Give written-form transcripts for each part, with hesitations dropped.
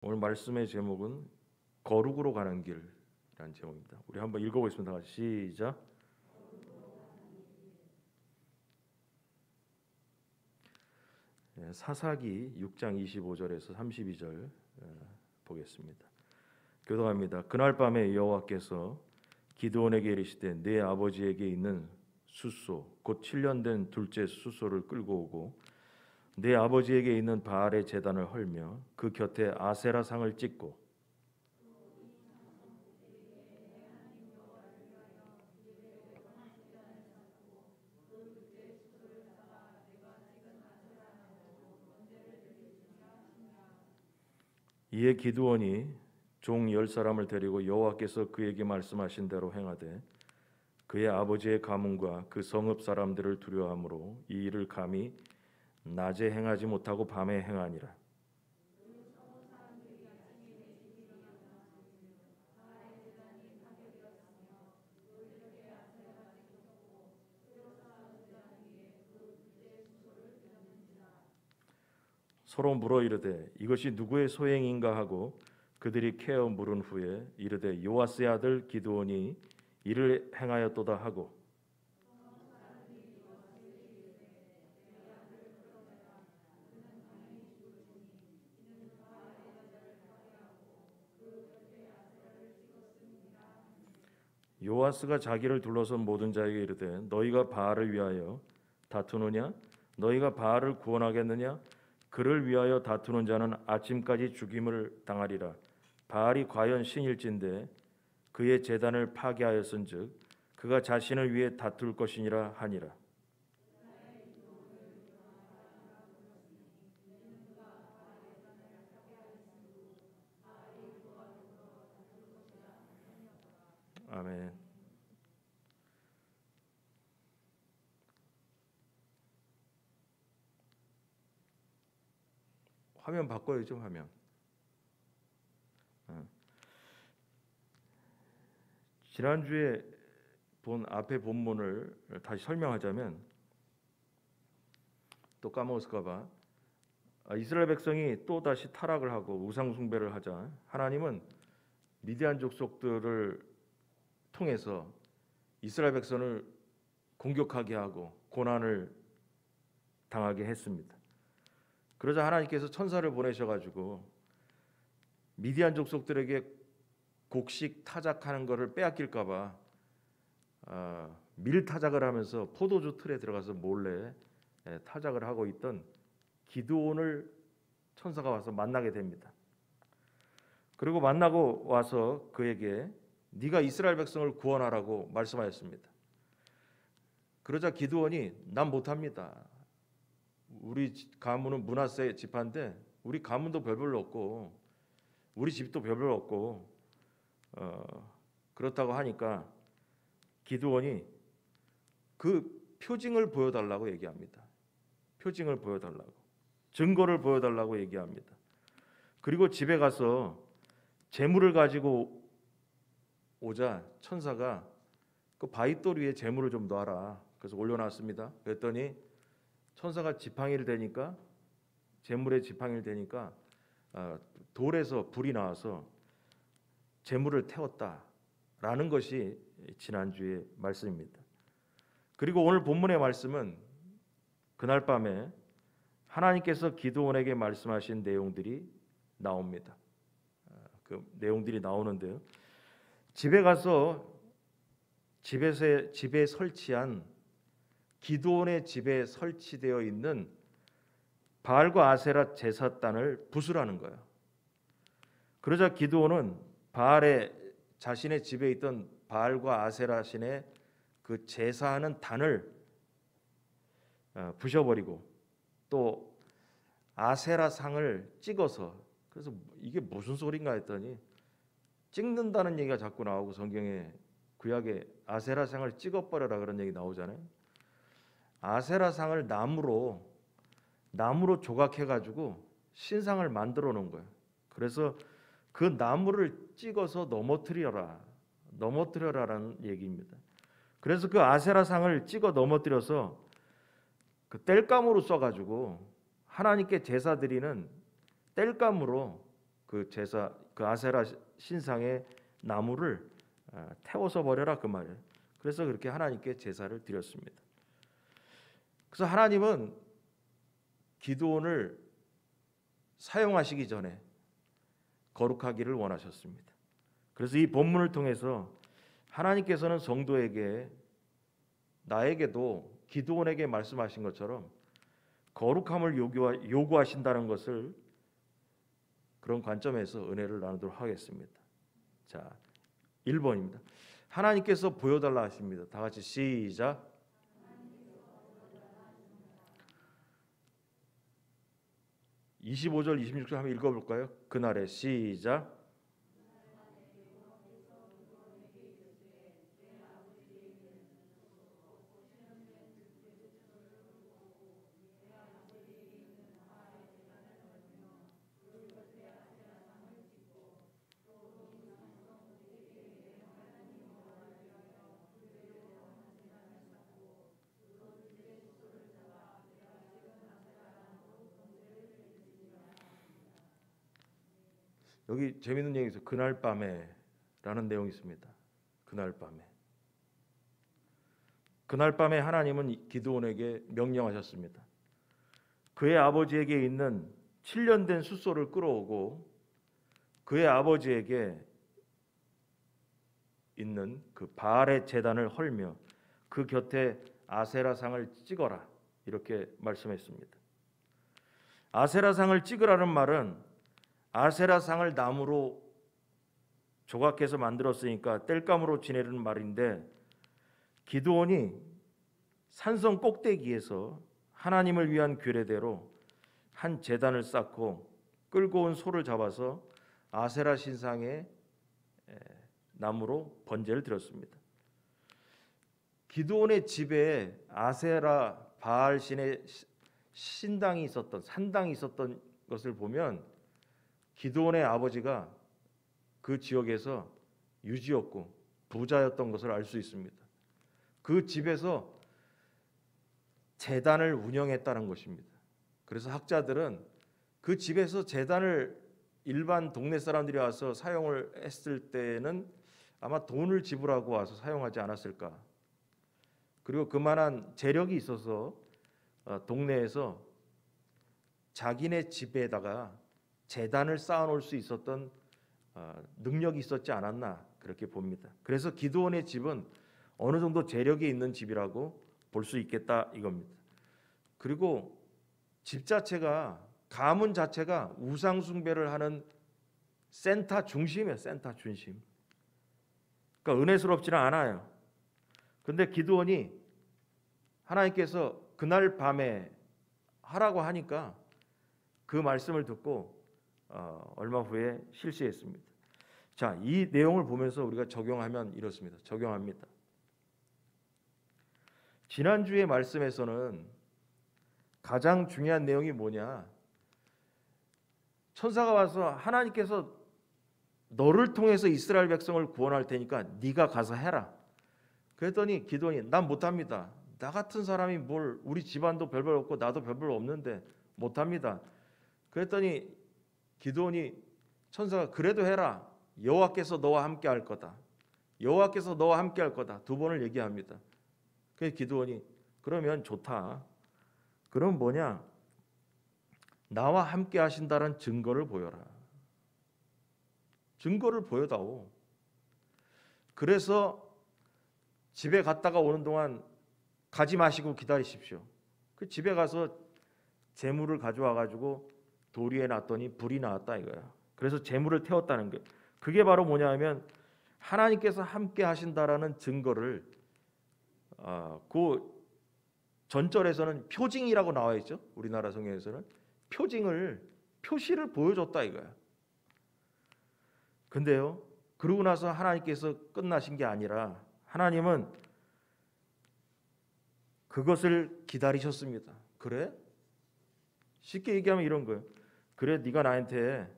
오늘 말씀의 제목은 거룩으로 가는 길이라는 제목입니다. 우리 한번 읽어보겠습니다. 같이 시작. 사사기 6장 25절에서 32절 보겠습니다. 교독합니다. 그날 밤에 여호와께서 기드온에게 이르시되 네 아버지에게 있는 숫소 곧 7년 된 둘째 숫소를 끌고 오고 네 아버지에게 있는 바알의 제단을 헐며 그 곁에 아세라 상을 찍고 이에 기드온이 종 10사람을 데리고 여호와께서 그에게 말씀하신 대로 행하되 그의 아버지의 가문과 그 성읍 사람들을 두려워하므로 이 일을 감히 낮에 행하지 못하고 밤에 행하니라. 서로 물어 이르되 이것이 누구의 소행인가 하고 그들이 캐어 물은 후에 이르되 요아스의 아들 기드온이 이를 행하였도다 하고 요아스가 자기를 둘러선 모든 자에게 이르되 너희가 바알을 위하여 다투느냐 너희가 바알을 구원하겠느냐 그를 위하여 다투는 자는 아침까지 죽임을 당하리라. 바알이 과연 신일진데 그의 제단을 파괴하였은즉 그가 자신을 위해 다툴 것이니라 하니라. 아멘. 화면 바꿔야죠. 화면. 지난주에 본 앞에 본문을 다시 설명하자면 또 까먹었을까 봐 이스라엘 백성이 또 다시 타락을 하고 우상 숭배를 하자 하나님은 미디안 족속들을 통해서 이스라엘 백성을 공격하게 하고 고난을 당하게 했습니다. 그러자 하나님께서 천사를 보내셔가지고 미디안 족속들에게 곡식 타작하는 것을 빼앗길까봐 밀타작을 하면서 포도주 틀에 들어가서 몰래 타작을 하고 있던 기드온을 천사가 와서 만나게 됩니다. 그리고 만나고 와서 그에게 네가 이스라엘 백성을 구원하라고 말씀하였습니다. 그러자 기드온이 난 못합니다. 우리 가문은 므낫세 지파인데 우리 가문도 별별로 없고 우리 집도 별별로 없고 그렇다고 하니까 기드온이 그 표징을 보여달라고 얘기합니다. 표징을 보여달라고 증거를 보여달라고 얘기합니다. 그리고 집에 가서 재물을 가지고 오자 천사가 그 바윗돌 위에 재물을 좀 놔라. 그래서 올려놨습니다. 그랬더니 천사가 지팡이를 대니까 재물에 지팡이를 대니까 돌에서 불이 나와서 재물을 태웠다라는 것이 지난주의 말씀입니다. 그리고 오늘 본문의 말씀은 그날 밤에 하나님께서 기드온에게 말씀하신 내용들이 나옵니다. 그 내용들이 나오는데요. 집에 가서 집에 설치한 기드온의 집에 설치되어 있는 바알과 아세라 제사단을 부수라는 거예요. 그러자 기드온은 바알의 자신의 집에 있던 바알과 아세라 신의 그 제사하는 단을 부셔버리고 또 아세라 상을 찍어서 그래서 이게 무슨 소린가 했더니 찍는다는 얘기가 자꾸 나오고 성경에 구약에 아세라 상을 찍어버려라 그런 얘기 나오잖아요. 아세라 상을 나무로 조각해가지고 신상을 만들어 놓은 거예요. 그래서 그 나무를 찍어서 넘어뜨려라라는 얘기입니다. 그래서 그 아세라 상을 찍어 넘어뜨려서 그 땔감으로 써가지고 하나님께 제사 드리는 땔감으로 그 제사, 그 아세라 신상의 나무를 태워서 버려라 그 말이에요. 그래서 그렇게 하나님께 제사를 드렸습니다. 그래서 하나님은 기드온을 사용하시기 전에 거룩하기를 원하셨습니다. 그래서 이 본문을 통해서 하나님께서는 성도에게, 나에게도 기드온에게 말씀하신 것처럼 거룩함을 요구하신다는 것을, 그런 관점에서 은혜를 나누도록 하겠습니다. 자, 1번입니다. 하나님께서 보여달라 하십니다. 다 같이 시작. 25절 26절 한번 읽어볼까요? 그날에 시작. 여기 재밌는 얘기 있어요. 그날 밤에라는 내용이 있습니다. 그날 밤에. 그날 밤에 하나님은 기드온에게 명령하셨습니다. 그의 아버지에게 있는 7년 된 숫소를 끌어오고 그의 아버지에게 있는 그 바알의 제단을 헐며 그 곁에 아세라상을 찍어라, 이렇게 말씀했습니다. 아세라상을 찍으라는 말은 아세라상을 나무로 조각해서 만들었으니까 땔감으로 지내는 말인데, 기드온이 산성 꼭대기에서 하나님을 위한 규례대로 한 제단을 쌓고 끌고 온 소를 잡아서 아세라 신상의 나무로 번제를 드렸습니다. 기드온의 집에 아세라 바알 신의 신당이 있었던, 산당이 있었던 것을 보면 기드온의 아버지가 그 지역에서 유지였고 부자였던 것을 알 수 있습니다. 그 집에서 제단을 운영했다는 것입니다. 그래서 학자들은 그 집에서 제단을 일반 동네 사람들이 와서 사용을 했을 때는 아마 돈을 지불하고 와서 사용하지 않았을까. 그리고 그만한 재력이 있어서 동네에서 자기네 집에다가 제단을 쌓아놓을 수 있었던 능력이 있었지 않았나, 그렇게 봅니다. 그래서 기드온의 집은 어느 정도 재력이 있는 집이라고 볼 수 있겠다 이겁니다. 그리고 집 자체가, 가문 자체가 우상 숭배를 하는 센터 중심이에요. 센터 중심. 그러니까 은혜스럽지는 않아요. 근데 기드온이 하나님께서 그날 밤에 하라고 하니까 그 말씀을 듣고 얼마 후에 실시했습니다. 자, 이 내용을 보면서 우리가 적용하면 이렇습니다. 적용합니다. 지난주의 말씀에서는 가장 중요한 내용이 뭐냐? 천사가 와서 하나님께서 너를 통해서 이스라엘 백성을 구원할 테니까 네가 가서 해라. 그랬더니 기드온이 난 못합니다. 나 같은 사람이 뭘, 우리 집안도 별별 없고 나도 별별 없는데 못합니다. 그랬더니 기드온이, 천사가 그래도 해라. 여호와께서 너와 함께 할 거다. 여호와께서 너와 함께 할 거다. 두 번을 얘기합니다. 그래서 기드온이 그러면 좋다. 그럼 뭐냐? 나와 함께 하신다는 증거를 보여라. 증거를 보여다오. 그래서 집에 갔다가 오는 동안 가지 마시고 기다리십시오. 그 집에 가서 재물을 가져와 가지고 돌 위에 놨더니 불이 나왔다 이거야. 그래서 재물을 태웠다는 게, 그게 바로 뭐냐면 하나님께서 함께 하신다라는 증거를, 그 전절에서는 표징이라고 나와 있죠. 우리나라 성경에서는 표시를 보여줬다 이거야. 근데요, 그러고 나서 하나님께서 끝나신 게 아니라 하나님은 그것을 기다리셨습니다. 그래? 쉽게 얘기하면 이런 거예요. 그래, 네가 나한테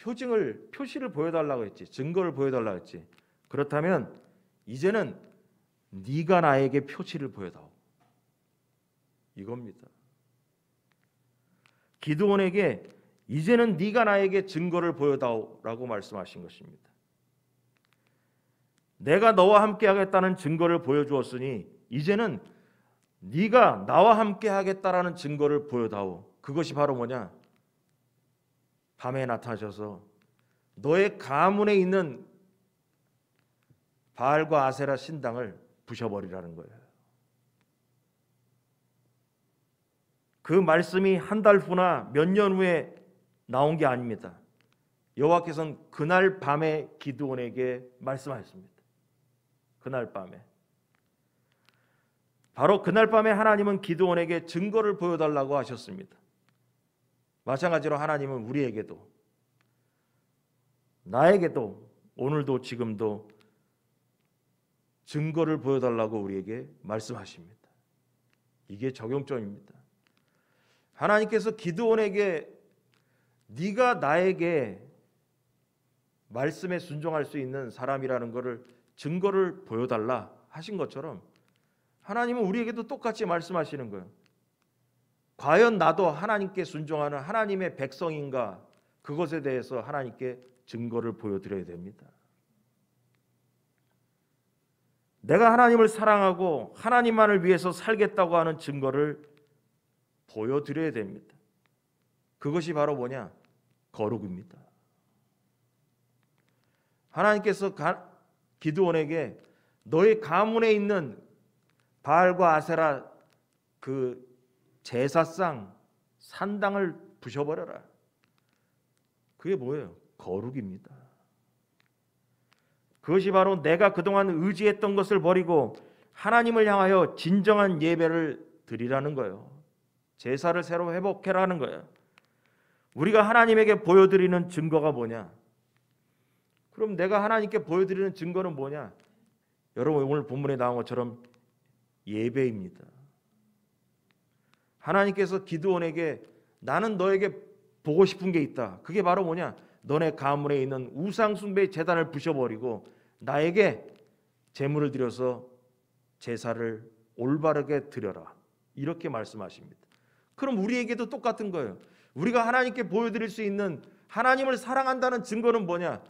표시를 보여달라고 했지, 증거를 보여달라고 했지. 그렇다면 이제는 네가 나에게 표시를 보여다오. 이겁니다. 기드온에게 이제는 네가 나에게 증거를 보여다오라고 말씀하신 것입니다. 내가 너와 함께 하겠다는 증거를 보여주었으니 이제는 네가 나와 함께 하겠다라는 증거를 보여다오. 그것이 바로 뭐냐? 밤에 나타나셔서 너의 가문에 있는 바알과 아세라 신당을 부셔버리라는 거예요. 그 말씀이 한 달 후나 몇 년 후에 나온 게 아닙니다. 여호와께서는 그날 밤에 기드온에게 말씀하셨습니다. 그날 밤에. 바로 그날 밤에 하나님은 기드온에게 증거를 보여달라고 하셨습니다. 마찬가지로 하나님은 우리에게도, 나에게도, 오늘도 지금도 증거를 보여달라고 우리에게 말씀하십니다. 이게 적용점입니다. 하나님께서 기드온에게 네가 나에게 말씀에 순종할 수 있는 사람이라는 것을 증거를 보여달라 하신 것처럼 하나님은 우리에게도 똑같이 말씀하시는 거예요. 과연 나도 하나님께 순종하는 하나님의 백성인가? 그것에 대해서 하나님께 증거를 보여드려야 됩니다. 내가 하나님을 사랑하고 하나님만을 위해서 살겠다고 하는 증거를 보여드려야 됩니다. 그것이 바로 뭐냐? 거룩입니다. 하나님께서 기드온에게 너의 가문에 있는 바알과 아세라 그 제사상 산당을 부셔버려라. 그게 뭐예요? 거룩입니다. 그것이 바로 내가 그동안 의지했던 것을 버리고 하나님을 향하여 진정한 예배를 드리라는 거예요. 제사를 새로 회복해라는 거예요. 우리가 하나님에게 보여드리는 증거가 뭐냐? 그럼 내가 하나님께 보여드리는 증거는 뭐냐? 여러분 오늘 본문에 나온 것처럼 예배입니다. 하나님께서 기드온에게 나는 너에게 보고 싶은 게 있다. 그게 바로 뭐냐? 너네 가문에 있는 우상 숭배의 제단을 부셔버리고 나에게 제물을 드려서 제사를 올바르게 드려라. 이렇게 말씀하십니다. 그럼 우리에게도 똑같은 거예요. 우리가 하나님께 보여드릴 수 있는 하나님을 사랑한다는 증거는 뭐냐?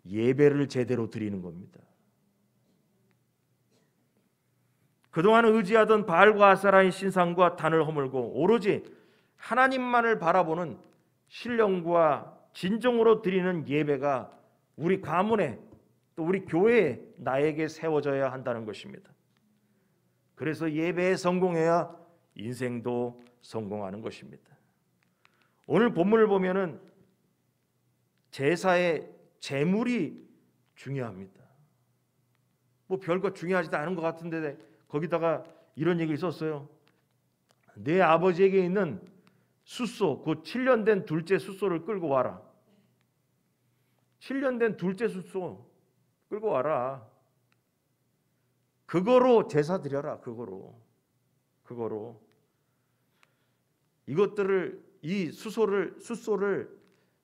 예배를 제대로 드리는 겁니다. 그동안 의지하던 바알과 아세라의 신상과 단을 허물고 오로지 하나님만을 바라보는 신령과 진정으로 드리는 예배가 우리 가문에 또 우리 교회에 나에게 세워져야 한다는 것입니다. 그래서 예배에 성공해야 인생도 성공하는 것입니다. 오늘 본문을 보면은 제사의 제물이 중요합니다. 뭐 별거 중요하지도 않은 것 같은데 거기다가 이런 얘기 있었어요. 내 아버지에게 있는 숫소, 그 7년 된 둘째 숫소를 끌고 와라. 7년 된 둘째 숫소 끌고 와라. 그거로 제사 드려라. 그거로 이것들을 이 숫소를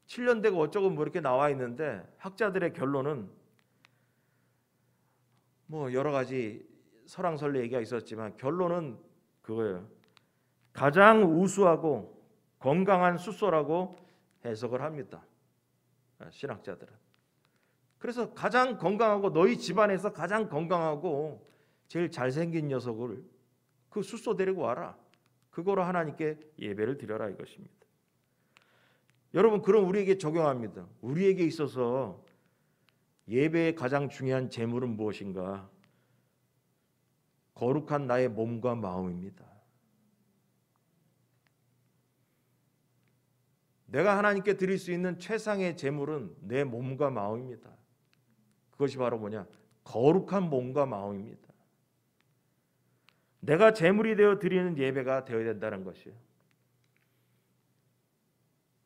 7년 되고 어쩌고 뭐 이렇게 나와 있는데 학자들의 결론은 뭐 여러 가지 설왕설래 얘기가 있었지만 결론은 그거예요. 가장 우수하고 건강한 숫소라고 해석을 합니다. 신학자들은. 그래서 가장 건강하고 너희 집안에서 가장 건강하고 제일 잘생긴 녀석을 그 숫소 데리고 와라. 그거로 하나님께 예배를 드려라 이것입니다. 여러분 그럼 우리에게 적용합니다. 우리에게 있어서 예배의 가장 중요한 제물은 무엇인가? 거룩한 나의 몸과 마음입니다. 내가 하나님께 드릴 수 있는 최상의 제물은 내 몸과 마음입니다. 그것이 바로 뭐냐? 거룩한 몸과 마음입니다. 내가 제물이 되어 드리는 예배가 되어야 된다는 것이에요.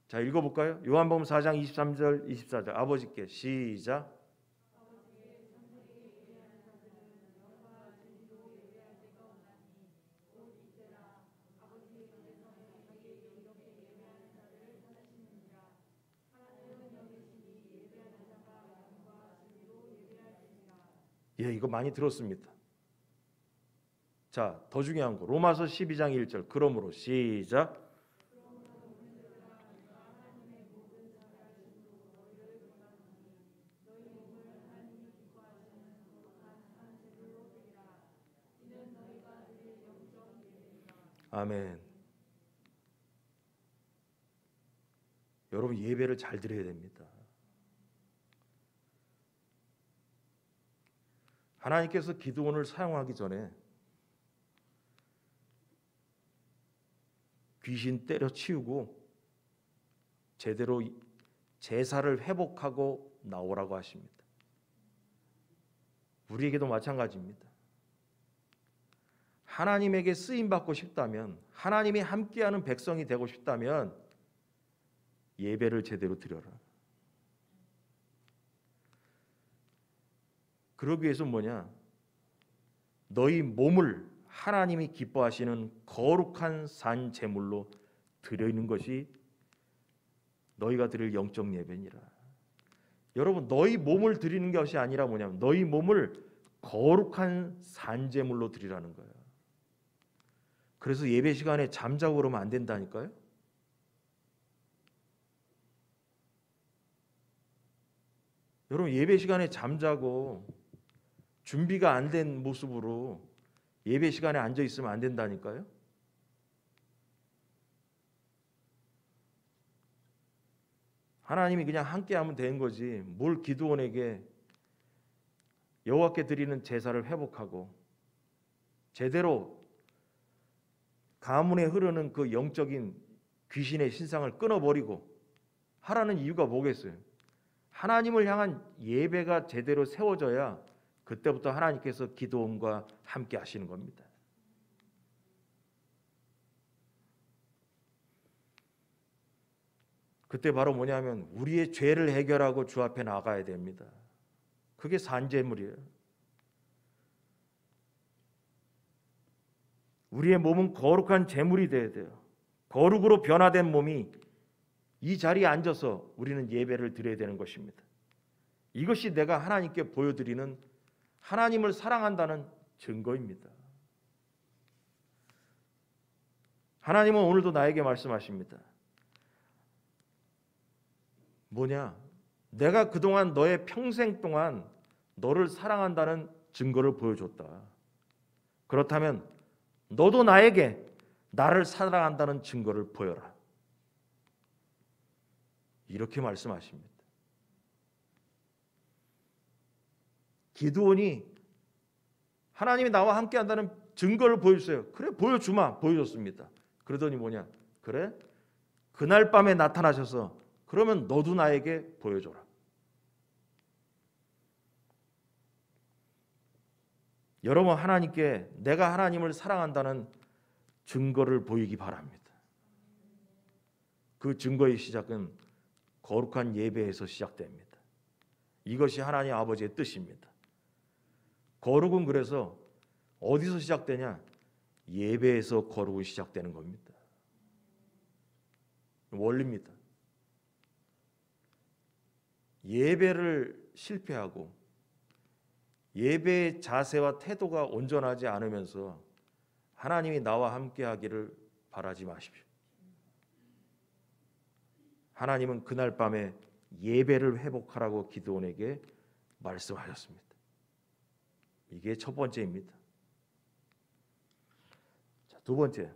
자, 읽어볼까요? 요한복음 4장 23절 24절 아버지께 시작. 예, 이거 많이 들었습니다. 자, 더 중요한 거 로마서 12장 1절 그러므로 시작. 아멘. 여러분 예배를 잘 드려야 됩니다. 하나님께서 기드온을 사용하기 전에 귀신 때려치우고 제대로 제사를 회복하고 나오라고 하십니다. 우리에게도 마찬가지입니다. 하나님에게 쓰임 받고 싶다면, 하나님이 함께하는 백성이 되고 싶다면 예배를 제대로 드려라. 그러기 위해서 뭐냐? 너희 몸을 하나님이 기뻐하시는 거룩한 산 제물로 드리는 것이 너희가 드릴 영적 예배니라. 여러분, 너희 몸을 드리는 것이 아니라 뭐냐면 너희 몸을 거룩한 산 제물로 드리라는 거예요. 그래서 예배 시간에 잠자고 그러면 안 된다니까요. 여러분, 예배 시간에 잠자고 준비가 안 된 모습으로 예배 시간에 앉아 있으면 안 된다니까요. 하나님이 그냥 함께하면 되는 거지. 뭘 기드온에게 여호와께 드리는 제사를 회복하고 제대로 가문에 흐르는 그 영적인 귀신의 신상을 끊어버리고 하라는 이유가 뭐겠어요? 하나님을 향한 예배가 제대로 세워져야 그때부터 하나님께서 기드온과 함께 하시는 겁니다. 그때 바로 뭐냐면 우리의 죄를 해결하고 주 앞에 나가야 됩니다. 그게 산제물이에요. 우리의 몸은 거룩한 제물이 되어야 돼요. 거룩으로 변화된 몸이 이 자리에 앉아서 우리는 예배를 드려야 되는 것입니다. 이것이 내가 하나님께 보여드리는 하나님을 사랑한다는 증거입니다. 하나님은 오늘도 나에게 말씀하십니다. 뭐냐? 내가 그동안 너의 평생 동안 너를 사랑한다는 증거를 보여줬다. 그렇다면 너도 나에게 나를 사랑한다는 증거를 보여라. 이렇게 말씀하십니다. 기드온이 하나님이 나와 함께 한다는 증거를 보여주세요. 그래, 보여주마. 보여줬습니다. 그러더니 뭐냐? 그래? 그날 밤에 나타나셔서 그러면 너도 나에게 보여줘라. 여러분, 하나님께 내가 하나님을 사랑한다는 증거를 보이기 바랍니다. 그 증거의 시작은 거룩한 예배에서 시작됩니다. 이것이 하나님 아버지의 뜻입니다. 거룩은 그래서 어디서 시작되냐? 예배에서 거룩은 시작되는 겁니다. 원리입니다. 예배를 실패하고 예배의 자세와 태도가 온전하지 않으면서 하나님이 나와 함께 하기를 바라지 마십시오. 하나님은 그날 밤에 예배를 회복하라고 기드온에게 말씀하셨습니다. 이게 첫 번째입니다. 자, 두 번째,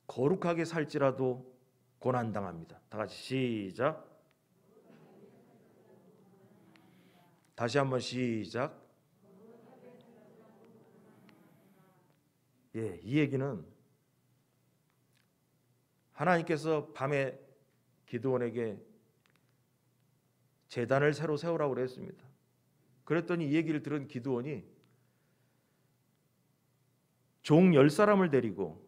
거룩하게 살지라도 고난당합니다. 다 같이 시작. 다시 한번 시작. 예, 이 얘기는 하나님께서 밤에 기드온에게 제단을 새로 세우라고 그랬습니다. 그랬더니 이 얘기를 들은 기드온이 종 10사람을 데리고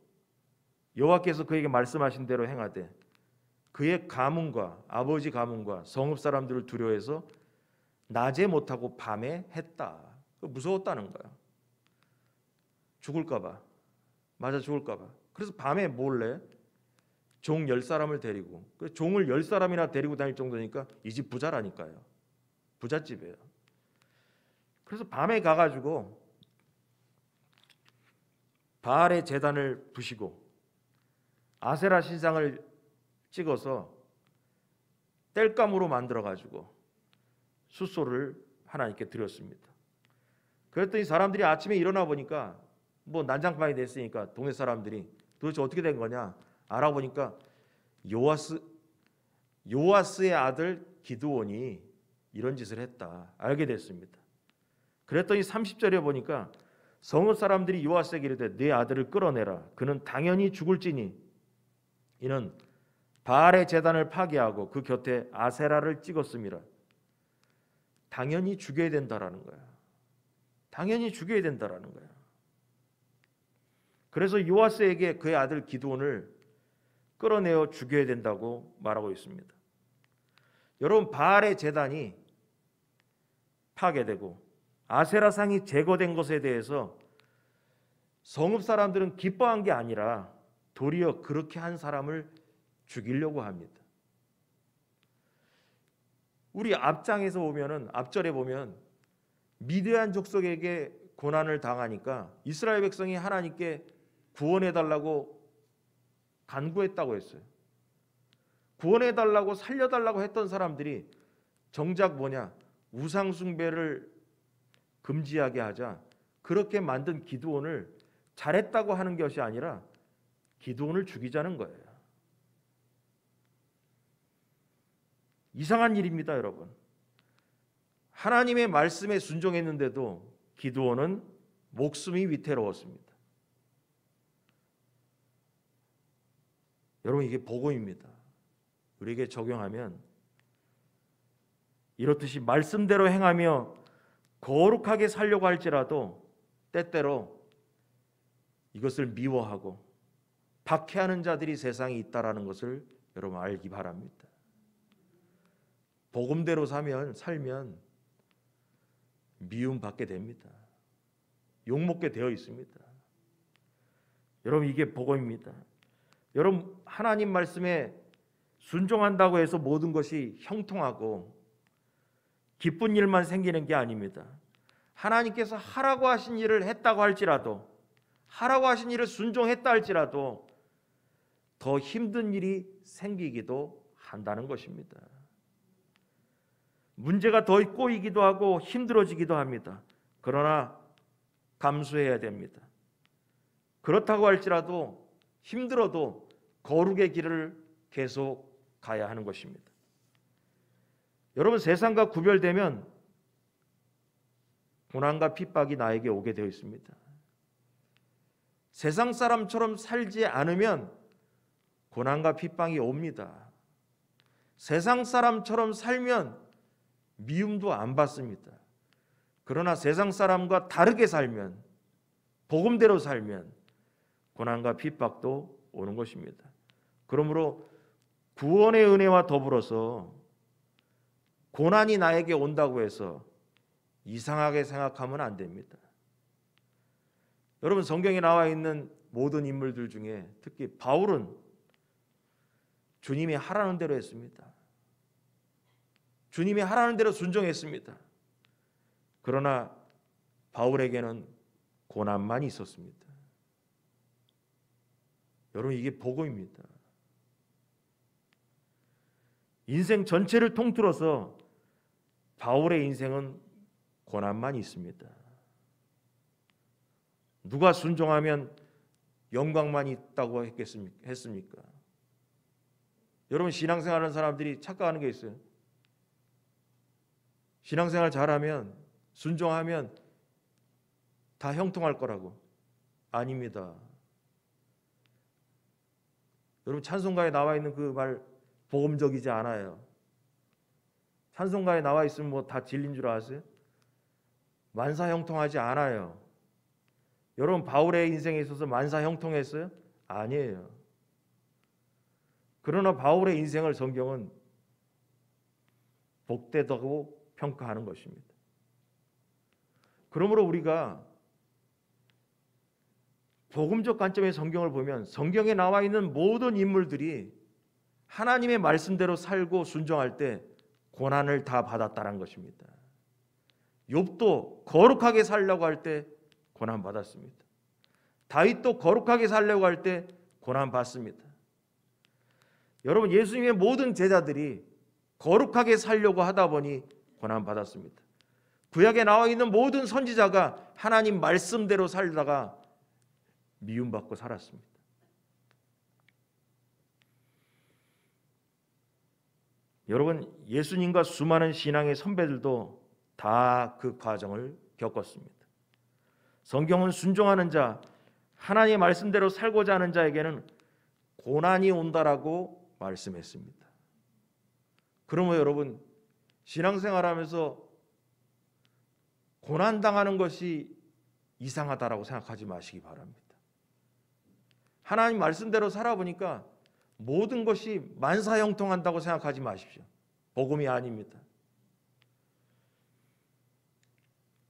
여호와께서 그에게 말씀하신 대로 행하되 그의 가문과 아버지 가문과 성읍 사람들을 두려워해서 낮에 못하고 밤에 했다. 무서웠다는 거야. 죽을까 봐. 맞아 죽을까 봐. 그래서 밤에 몰래 종 10사람을 데리고, 종을 10사람이나 데리고 다닐 정도니까 이 집 부자라니까요. 부잣집이에요. 그래서 밤에 가가지고 바알의 제단을 부시고 아세라 신상을 찍어서 땔감으로 만들어가지고 숫소를 하나님께 드렸습니다. 그랬더니 사람들이 아침에 일어나 보니까 뭐 난장판이 됐으니까 동네 사람들이 도대체 어떻게 된 거냐 알아보니까 요아스의 아들 기드온이 이런 짓을 했다 알게 됐습니다. 그랬더니 30절에 보니까 성읍 사람들이 요아스에게 이르되 네 아들을 끌어내라. 그는 당연히 죽을지니 이는 바알의 제단을 파괴하고 그 곁에 아세라를 찍었음이라. 당연히 죽여야 된다라는 거야. 당연히 죽여야 된다라는 거야. 그래서 요아스에게 그의 아들 기드온을 끌어내어 죽여야 된다고 말하고 있습니다. 여러분, 바알의 제단이 파괴되고 아세라상이 제거된 것에 대해서 성읍 사람들은 기뻐한 게 아니라 도리어 그렇게 한 사람을 죽이려고 합니다. 우리 앞장에서 보면은 앞절에 보면 미디안 족속에게 고난을 당하니까 이스라엘 백성이 하나님께 구원해 달라고 간구했다고 했어요. 구원해 달라고 살려 달라고 했던 사람들이 정작 뭐냐? 우상 숭배를 금지하게 하자 그렇게 만든 기드온을 잘했다고 하는 것이 아니라 기드온을 죽이자는 거예요. 이상한 일입니다, 여러분. 하나님의 말씀에 순종했는데도 기드온은 목숨이 위태로웠습니다. 여러분, 이게 복음입니다. 우리에게 적용하면 이렇듯이 말씀대로 행하며 거룩하게 살려고 할지라도 때때로 이것을 미워하고 박해하는 자들이 세상에 있다라는 것을 여러분 알기 바랍니다. 복음대로 살면 미움 받게 됩니다. 욕먹게 되어 있습니다. 여러분, 이게 복음입니다. 여러분, 하나님 말씀에 순종한다고 해서 모든 것이 형통하고 기쁜 일만 생기는 게 아닙니다. 하나님께서 하라고 하신 일을 했다고 할지라도, 하라고 하신 일을 순종했다 할지라도 더 힘든 일이 생기기도 한다는 것입니다. 문제가 더 꼬이기도 하고 힘들어지기도 합니다. 그러나 감수해야 됩니다. 그렇다고 할지라도 힘들어도 거룩의 길을 계속 가야 하는 것입니다. 여러분, 세상과 구별되면 고난과 핍박이 나에게 오게 되어 있습니다. 세상 사람처럼 살지 않으면 고난과 핍박이 옵니다. 세상 사람처럼 살면 미움도 안 받습니다. 그러나 세상 사람과 다르게 살면, 복음대로 살면 고난과 핍박도 오는 것입니다. 그러므로 구원의 은혜와 더불어서 고난이 나에게 온다고 해서 이상하게 생각하면 안 됩니다. 여러분, 성경에 나와 있는 모든 인물들 중에 특히 바울은 주님이 하라는 대로 했습니다. 주님이 하라는 대로 순종했습니다. 그러나 바울에게는 고난만 있었습니다. 여러분, 이게 복음입니다. 인생 전체를 통틀어서 바울의 인생은 고난만 있습니다. 누가 순종하면 영광만 있다고 했습니까? 여러분, 신앙생활하는 사람들이 착각하는 게 있어요. 신앙생활 잘하면, 순종하면 다 형통할 거라고. 아닙니다. 여러분, 찬송가에 나와 있는 그 말 복음적이지 않아요. 찬송가에 나와 있으면 뭐 다 진리인 줄 아세요? 만사 형통하지 않아요. 여러분, 바울의 인생에 있어서 만사 형통했어요? 아니에요. 그러나 바울의 인생을 성경은 복되다고 평가하는 것입니다. 그러므로 우리가 복음적 관점의 성경을 보면 성경에 나와 있는 모든 인물들이 하나님의 말씀대로 살고 순종할 때 고난을 다 받았다는 것입니다. 욥도 거룩하게 살려고 할 때 고난 받았습니다. 다윗도 거룩하게 살려고 할 때 고난 받습니다. 여러분, 예수님의 모든 제자들이 거룩하게 살려고 하다 보니 고난 받았습니다. 구약에 나와 있는 모든 선지자가 하나님 말씀대로 살다가 미움받고 살았습니다. 여러분, 예수님과 수많은 신앙의 선배들도 다 그 과정을 겪었습니다. 성경은 순종하는 자, 하나님의 말씀대로 살고자 하는 자에게는 고난이 온다라고 말씀했습니다. 그러면 여러분, 신앙생활하면서 고난당하는 것이 이상하다라고 생각하지 마시기 바랍니다. 하나님 말씀대로 살아보니까 모든 것이 만사형통한다고 생각하지 마십시오. 복음이 아닙니다.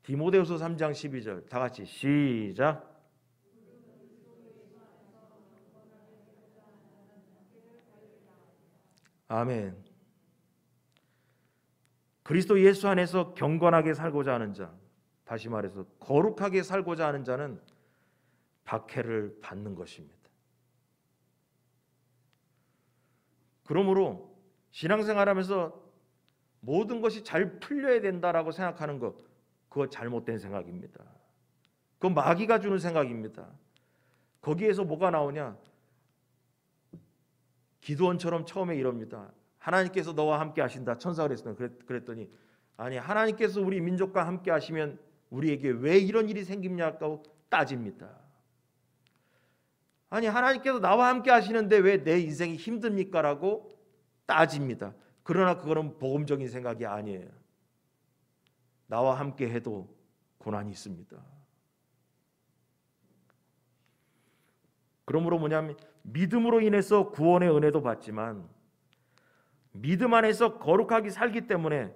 디모데후서 3장 12절 다 같이 시작. 아멘. 그리스도 예수 안에서 경건하게 살고자 하는 자, 다시 말해서 거룩하게 살고자 하는 자는 박해를 받는 것입니다. 그러므로 신앙생활하면서 모든 것이 잘 풀려야 된다라고 생각하는 것, 그거 잘못된 생각입니다. 그건 마귀가 주는 생각입니다. 거기에서 뭐가 나오냐? 기드온처럼 처음에 이럽니다. 하나님께서 너와 함께 하신다. 천사가 그랬더니 아니, 하나님께서 우리 민족과 함께 하시면 우리에게 왜 이런 일이 생깁냐고 따집니다. 아니, 하나님께서 나와 함께 하시는데 왜 내 인생이 힘듭니까? 라고 따집니다. 그러나 그거는 복음적인 생각이 아니에요. 나와 함께 해도 고난이 있습니다. 그러므로 뭐냐면 믿음으로 인해서 구원의 은혜도 받지만 믿음 안에서 거룩하게 살기 때문에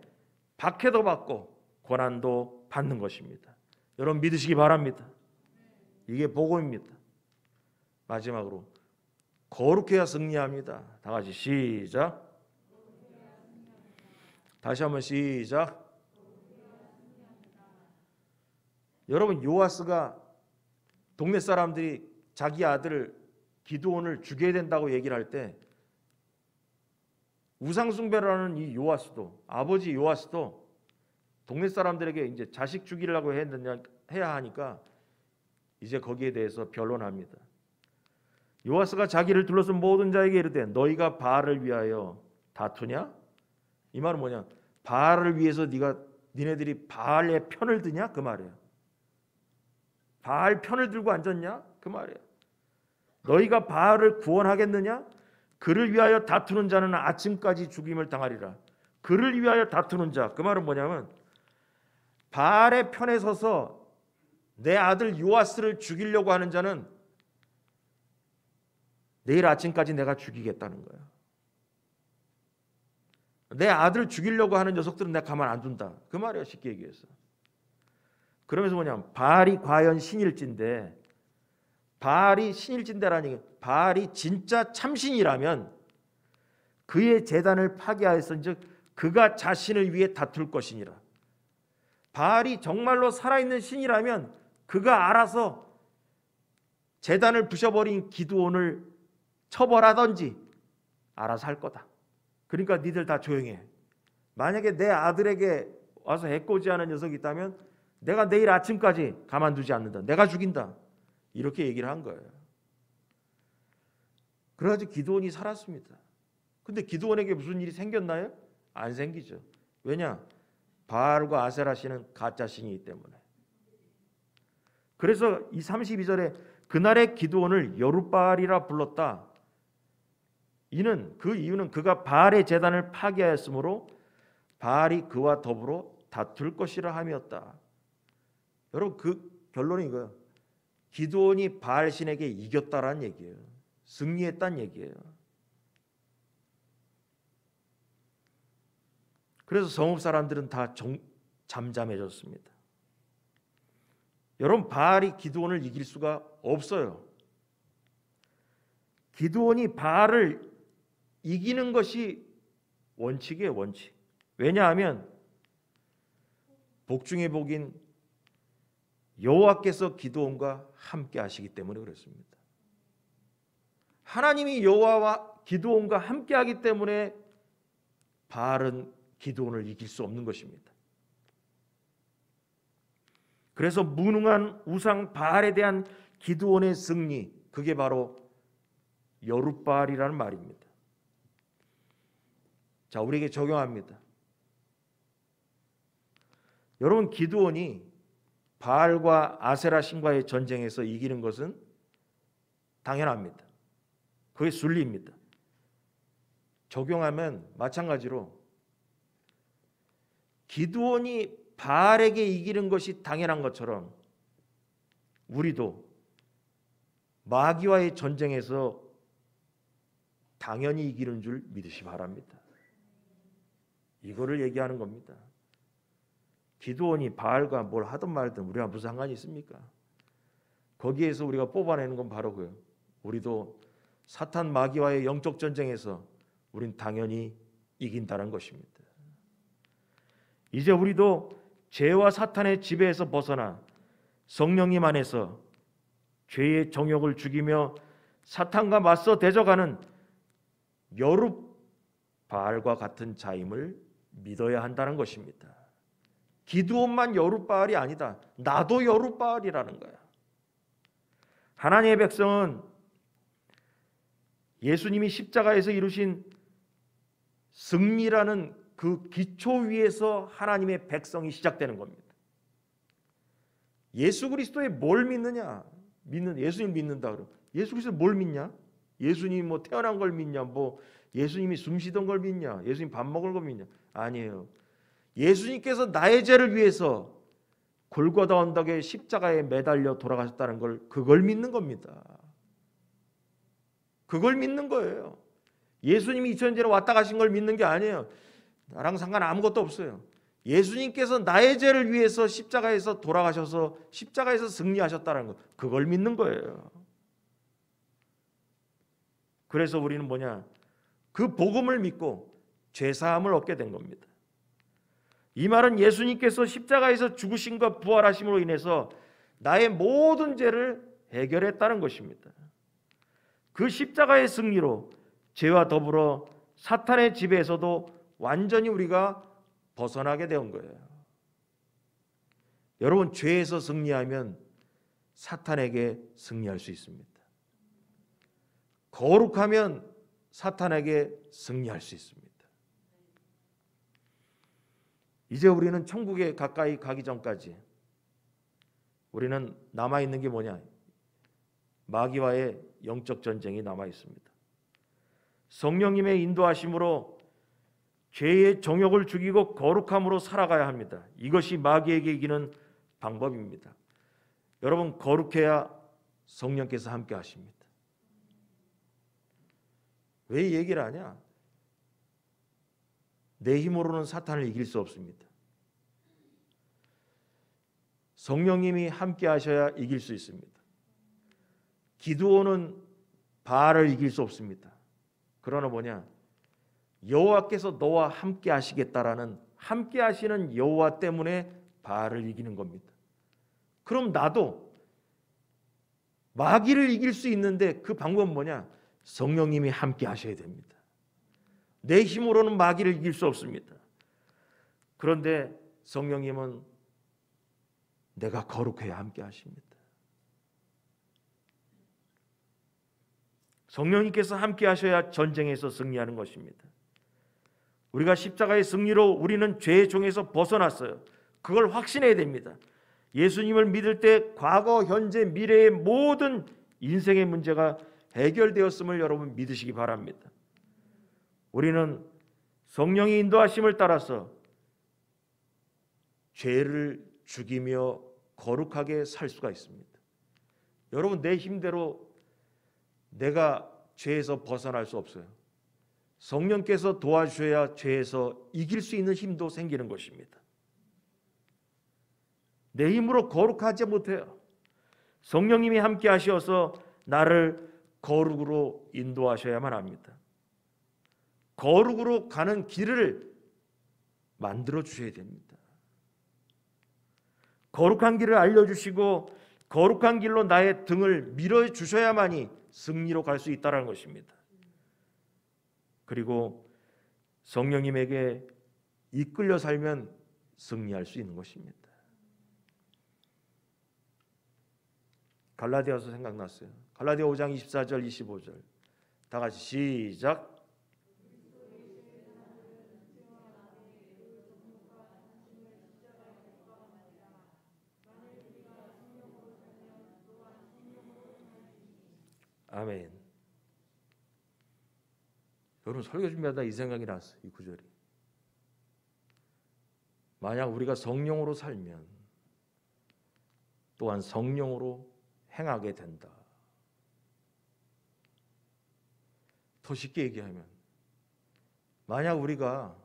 박해도 받고 고난도 받는 것입니다. 여러분 믿으시기 바랍니다. 이게 복음입니다. 마지막으로 거룩해야 승리합니다. 다 같이 시작. 다시 한번 시작. 여러분, 요아스가 동네 사람들이 자기 아들 기드온을 죽여야 된다고 얘기를 할 때 우상 숭배를 하는 이 요아스도, 아버지 요아스도 동네 사람들에게 이제 자식 죽이려고 해야 하니까 이제 거기에 대해서 변론합니다. 요아스가 자기를 둘러쓴 모든 자에게 이르되 너희가 바알을 위하여 다투냐? 이 말은 뭐냐? 바알을 위해서 니네들이 바알의 편을 드냐? 그 말이에요. 바알 편을 들고 앉았냐? 그 말이에요. 너희가 바알을 구원하겠느냐? 그를 위하여 다투는 자는 아침까지 죽임을 당하리라. 그를 위하여 다투는 자, 그 말은 뭐냐면 바알의 편에 서서 내 아들 요아스를 죽이려고 하는 자는 내일 아침까지 내가 죽이겠다는 거예요. 내 아들 죽이려고 하는 녀석들은 내가 가만 안 둔다. 그 말이에요, 쉽게 얘기해서. 그러면서 뭐냐면 바알이 과연 신일진데, 바알이 신일진대라는 게 바알이 진짜 참신이라면 그의 제단을 파괴하였은즉 그가 자신을 위해 다툴 것이니라. 바알이 정말로 살아있는 신이라면 그가 알아서 제단을 부셔버린 기드온을 처벌하든지 알아서 할 거다. 그러니까 니들 다 조용해. 만약에 내 아들에게 와서 해코지하는 녀석이 있다면 내가 내일 아침까지 가만두지 않는다. 내가 죽인다. 이렇게 얘기를 한 거예요. 그래가지고 기드온이 살았습니다. 근데 기드온에게 무슨 일이 생겼나요? 안 생기죠. 왜냐? 바알과 아세라 신은 가짜 신이기 때문에. 그래서 이 32절에 그날의 기드온을 여룻바알이라 불렀다. 그 이유는 그가 바알의 제단을 파괴하였으므로 바알이 그와 더불어 다툴 것이라 함이었다. 여러분, 그 결론이 이거예요. 기드온이 바알 신에게 이겼다라는 얘기예요. 승리했다는 얘기예요. 그래서 성읍 사람들은 다 잠잠해졌습니다. 여러분, 바알이 기드온을 이길 수가 없어요. 기드온이 바알을 이기는 것이 원칙이에요, 원칙. 왜냐하면 복 중에 복인 여호와께서 기드온과 함께 하시기 때문에 그렇습니다. 하나님이 여호와와 기드온과 함께 하기 때문에 바알은 기드온을 이길 수 없는 것입니다. 그래서 무능한 우상 바알에 대한 기드온의 승리, 그게 바로 여룻바알이라는 말입니다. 자, 우리에게 적용합니다. 여러분, 기드온이 바알과 아세라 신과의 전쟁에서 이기는 것은 당연합니다. 그게 순리입니다. 적용하면 마찬가지로 기드온이 바알에게 이기는 것이 당연한 것처럼 우리도 마귀와의 전쟁에서 당연히 이기는 줄 믿으시 바랍니다. 이거를 얘기하는 겁니다. 기드온이 바알과 뭘 하든 말든 우리가 무슨 상관이 있습니까? 거기에서 우리가 뽑아내는 건 바로 그예요. 우리도 사탄 마귀와의 영적 전쟁에서 우린 당연히 이긴다는 것입니다. 이제 우리도 죄와 사탄의 지배에서 벗어나 성령님 안에서 죄의 정욕을 죽이며 사탄과 맞서 대적하는 여룻바알과 같은 자임을 믿어야 한다는 것입니다. 기드온만 여룻바알이 아니다. 나도 여룻바알이라는 거야. 하나님의 백성은 예수님이 십자가에서 이루신 승리라는 그 기초 위에서 하나님의 백성이 시작되는 겁니다. 예수 그리스도에 뭘 믿느냐? 예수님 믿는다 그러면 예수 그리스도에 뭘 믿냐? 예수님이 뭐 태어난 걸 믿냐? 뭐 예수님이 숨 쉬던 걸 믿냐? 예수님 밥 먹을 걸 믿냐? 아니에요. 예수님께서 나의 죄를 위해서 골고다 언덕에 십자가에 매달려 돌아가셨다는 걸, 그걸 믿는 겁니다. 그걸 믿는 거예요. 예수님이 2000년 전에 왔다 가신 걸 믿는 게 아니에요. 나랑 상관 아무것도 없어요. 예수님께서 나의 죄를 위해서 십자가에서 돌아가셔서 십자가에서 승리하셨다는 거, 그걸 믿는 거예요. 그래서 우리는 뭐냐? 그 복음을 믿고 죄사함을 얻게 된 겁니다. 이 말은 예수님께서 십자가에서 죽으심과 부활하심으로 인해서 나의 모든 죄를 해결했다는 것입니다. 그 십자가의 승리로 죄와 더불어 사탄의 지배에서도 완전히 우리가 벗어나게 된 거예요. 여러분, 죄에서 승리하면 사탄에게 승리할 수 있습니다. 거룩하면 사탄에게 승리할 수 있습니다. 이제 우리는 천국에 가까이 가기 전까지 우리는 남아있는 게 뭐냐? 마귀와의 영적 전쟁이 남아있습니다. 성령님의 인도하심으로 죄의 정욕을 죽이고 거룩함으로 살아가야 합니다. 이것이 마귀에게 이기는 방법입니다. 여러분, 거룩해야 성령께서 함께 하십니다. 왜 얘기를 하냐? 내 힘으로는 사탄을 이길 수 없습니다. 성령님이 함께 하셔야 이길 수 있습니다. 기드온은 바알을 이길 수 없습니다. 그러나 뭐냐? 여호와께서 너와 함께 하시겠다라는, 함께 하시는 여호와 때문에 바알을 이기는 겁니다. 그럼 나도 마귀를 이길 수 있는데 그 방법은 뭐냐? 성령님이 함께 하셔야 됩니다. 내 힘으로는 마귀를 이길 수 없습니다. 그런데 성령님은 내가 거룩해야 함께 하십니다. 성령님께서 함께 하셔야 전쟁에서 승리하는 것입니다. 우리가 십자가의 승리로 우리는 죄의 종에서 벗어났어요. 그걸 확신해야 됩니다. 예수님을 믿을 때 과거, 현재, 미래의 모든 인생의 문제가 해결되었음을 여러분 믿으시기 바랍니다. 우리는 성령의 인도하심을 따라서 죄를 죽이며 거룩하게 살 수가 있습니다. 여러분, 내 힘대로 내가 죄에서 벗어날 수 없어요. 성령께서 도와주셔야 죄에서 이길 수 있는 힘도 생기는 것입니다. 내 힘으로 거룩하지 못해요. 성령님이 함께 하셔서 나를 거룩으로 인도하셔야만 합니다. 거룩으로 가는 길을 만들어 주셔야 됩니다. 거룩한 길을 알려주시고 거룩한 길로 나의 등을 밀어주셔야만이 승리로 갈 수 있다는 것입니다. 그리고 성령님에게 이끌려 살면 승리할 수 있는 것입니다. 갈라디아서 생각났어요. 갈라디아 5장 24절 25절 다 같이 시작. 아멘. 여러분 설교 준비하다 이 생각이 났어요. 이 구절이. 만약 우리가 성령으로 살면 또한 성령으로 행하게 된다. 더 쉽게 얘기하면 만약 우리가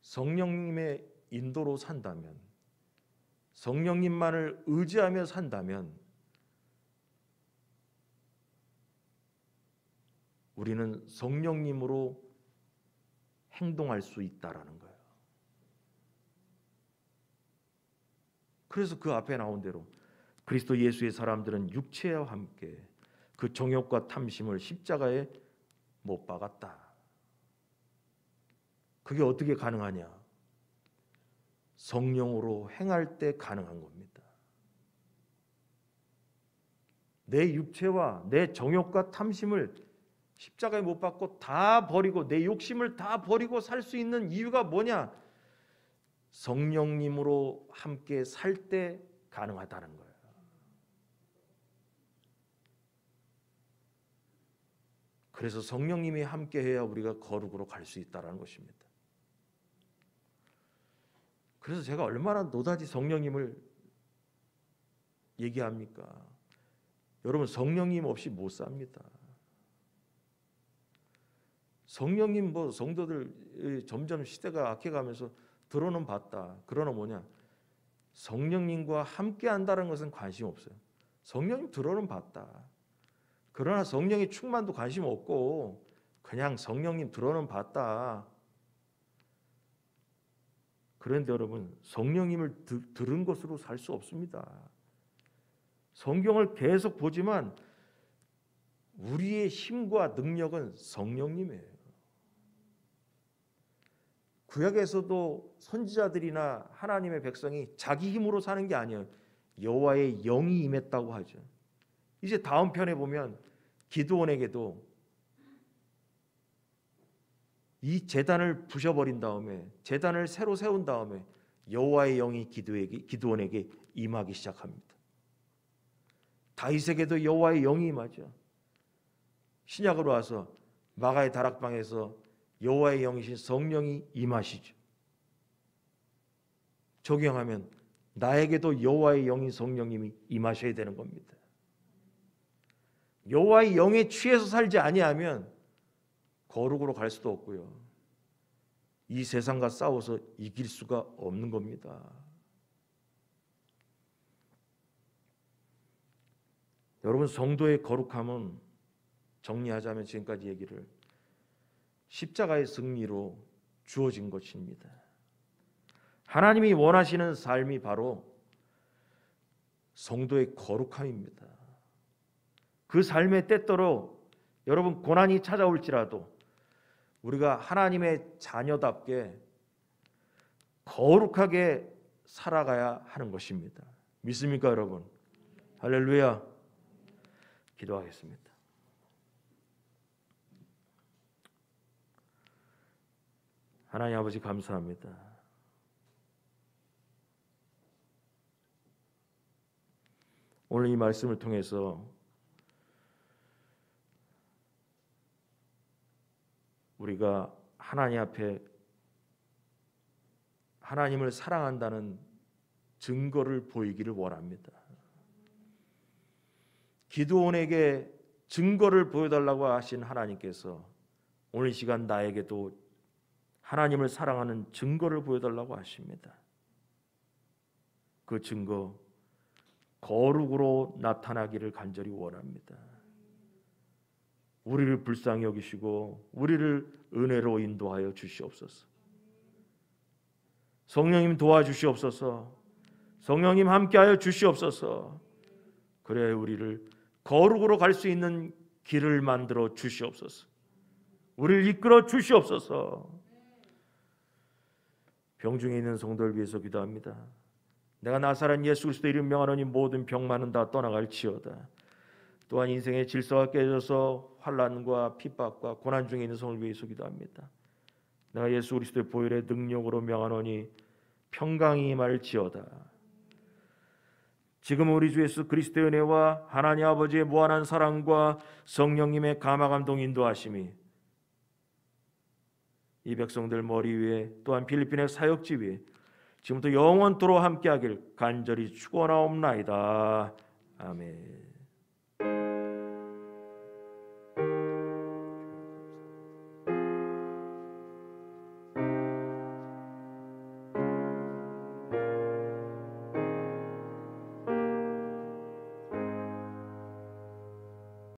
성령님의 인도로 산다면, 성령님만을 의지하며 산다면 우리는 성령님으로 행동할 수 있다라는 거예요. 그래서 그 앞에 나온 대로 그리스도 예수의 사람들은 육체와 함께 그 정욕과 탐심을 십자가에 못 박았다. 그게 어떻게 가능하냐? 성령으로 행할 때 가능한 겁니다. 내 육체와 내 정욕과 탐심을 십자가에 못 박고 다 버리고 내 욕심을 다 버리고 살 수 있는 이유가 뭐냐? 성령님으로 함께 살 때 가능하다는 거예요. 그래서 성령님이 함께 해야 우리가 거룩으로 갈 수 있다는 것입니다. 그래서 제가 얼마나 노다지 성령님을 얘기합니까? 여러분 성령님 없이 못 삽니다. 성령님 성도들 점점 시대가 악해가면서 들어는 봤다. 그러나 뭐냐? 성령님과 함께 한다는 것은 관심 없어요. 성령님 들어는 봤다. 그러나 성령의 충만도 관심 없고 그냥 성령님 들어는 봤다. 그런데 여러분 성령님을 들은 것으로 살 수 없습니다. 성경을 계속 보지만 우리의 힘과 능력은 성령님이에요. 구약에서도 선지자들이나 하나님의 백성이 자기 힘으로 사는 게 아니에요. 여호와의 영이 임했다고 하죠. 이제 다음 편에 보면 기드온에게도 이 제단을 부셔버린 다음에 제단을 새로 세운 다음에 여호와의 영이 기드온에게 임하기 시작합니다. 다윗에게도 여호와의 영이 임하죠. 신약으로 와서 마가의 다락방에서 여호와의 영이신 성령이 임하시죠. 적용하면 나에게도 여호와의 영인 성령님이 임하셔야 되는 겁니다. 여호와의 영에 취해서 살지 아니하면 거룩으로 갈 수도 없고요. 이 세상과 싸워서 이길 수가 없는 겁니다. 여러분 성도의 거룩함은 정리하자면 지금까지 얘기를 십자가의 승리로 주어진 것입니다. 하나님이 원하시는 삶이 바로 성도의 거룩함입니다. 그 삶의 때때로 여러분 고난이 찾아올지라도 우리가 하나님의 자녀답게 거룩하게 살아가야 하는 것입니다. 믿습니까 여러분? 할렐루야. 기도하겠습니다. 하나님 아버지 감사합니다. 오늘 이 말씀을 통해서 우리가 하나님 앞에 하나님을 사랑한다는 증거를 보이기를 원합니다. 기드온에게 증거를 보여달라고 하신 하나님께서 오늘 이 시간 나에게도 하나님을 사랑하는 증거를 보여달라고 하십니다. 그 증거 거룩으로 나타나기를 간절히 원합니다. 우리를 불쌍히 여기시고 우리를 은혜로 인도하여 주시옵소서. 성령님 도와주시옵소서. 성령님 함께하여 주시옵소서. 그래 우리를 거룩으로 갈 수 있는 길을 만들어 주시옵소서. 우리를 이끌어 주시옵소서. 병중에 있는 성도를 위해서 기도합니다. 내가 나사렛 예수 그리스도 이름 명하노니 모든 병만은 다 떠나갈지어다. 또한 인생의 질서가 깨져서 환난과 핍박과 고난 중에 있는 성을 위해서 기도합니다. 내가 예수 그리스도의 보혈의 능력으로 명하노니 평강이 임할지어다. 지금 우리 주 예수 그리스도의 은혜와 하나님 아버지의 무한한 사랑과 성령님의 감화감동 인도하심이 이 백성들 머리 위에 또한 필리핀의 사역지 위에 지금부터 영원토록 함께하길 간절히 축원하옵나이다. 아멘.